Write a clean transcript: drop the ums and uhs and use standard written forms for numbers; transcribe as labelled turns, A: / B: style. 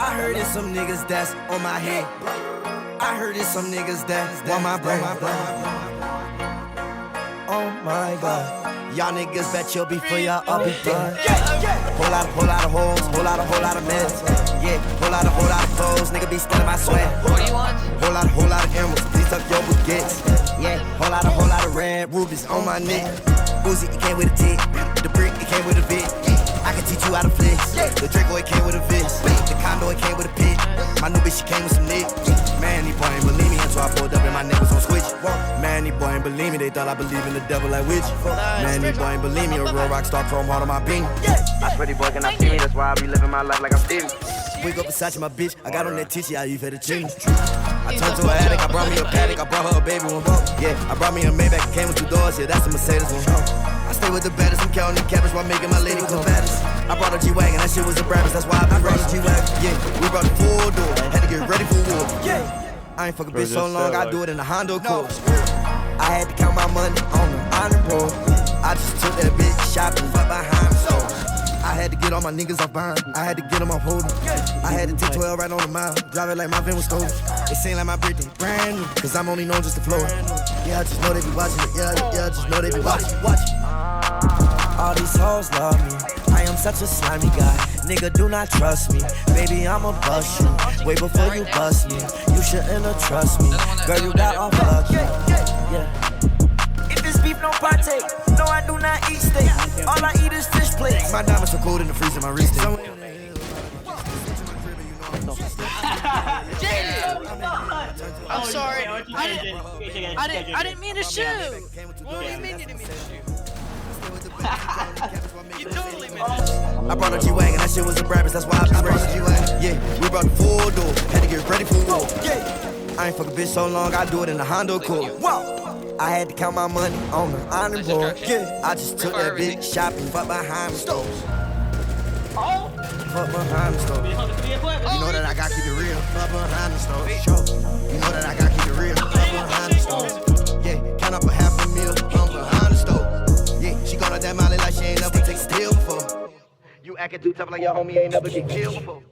A: I heard it's some niggas that's on my head. I heard it's some niggas that want my bread. Oh my God. Y'all niggas bet you'll be for y'all up and down. Whole lot of hoes, whole lot of mess. Yeah, whole lot of clothes, nigga be stealing my sweat.
B: What do you want?
A: Whole lot of emeralds, please tuck your baguettes. Yeah, whole lot of red rubies on my neck. Uzi, it came with a tick. The brick, it came with a bit. I can teach you how to flex. The Draco, it came with a vest. The condo, it came with a pit. My new bitch, she came with some nick. Man, these boy ain't believe me until I pulled up and my niggas on switch. Man, these boy ain't believe me, they thought I believe in the devil like witch. Man, these boy ain't believe me, a real rock star chrome heart on my beanie. I swear these boy cannot see me, that's why I be living my life like I'm Stevie. Wake up beside my bitch, I got on that tissue, how you fed the chicken. I turned to an addict, I brought me a paddock, I brought her a baby one. Yeah, I brought me a Maybach, it came with 2 doors, yeah, that's a Mercedes one. I stay with the baddest, I'm counting the cabbage while making my lady come baddest. I brought a G-Wagon, that shit was a Brabus, that's why I brought a G-Wagon. Yeah, we brought the full door, had to get ready for war. Yeah, I ain't fucking bitch so long, I do it in the Honda Accord. I had to count my money on the honor roll. I just took that bitch shopping right behind the store. I had to get all my niggas off buying, I had to get them off holding. I had to take 12 right on the mile, drive it like my van was stolen. It seemed like my birthday brand new, cause I'm only known just to flow. Yeah, I just know they be watching it, yeah, I just know they be watching. All these hoes love me, I am such a slimy guy. Nigga, do not trust me, baby, I'ma bust you. Way before you bust me, you shouldn't have trust me. Girl, you got off lucky, yeah. If it's beef, no partake. No, I do not eat steak. All I eat is fish plates. My diamonds so cold in the freezer, my wrist.
B: I'm sorry. I didn't mean to shoot. What do you mean you didn't mean to shoot? You totally meant to shoot.
A: I brought a G-Wagon, that shit was a Brabus, that's why I brought a G-Wagon. Yeah, we brought the full door, had to get ready for war. Yeah, I ain't fucking bitch so long, I do it in the Honda Accord. Whoa. I had to count my money on the honor board. Yeah, I just took that bitch shopping, fuck behind the stores. Fuck behind the stores. You know that I gotta keep it real, fuck behind the stores. You know that I gotta keep it real, fuck behind the stores. Yeah, count up a $500,000, I'm behind the stove. Yeah, she gonna that molly like she ain't never take a steal before. You acting too tough like your homie ain't never get killed before.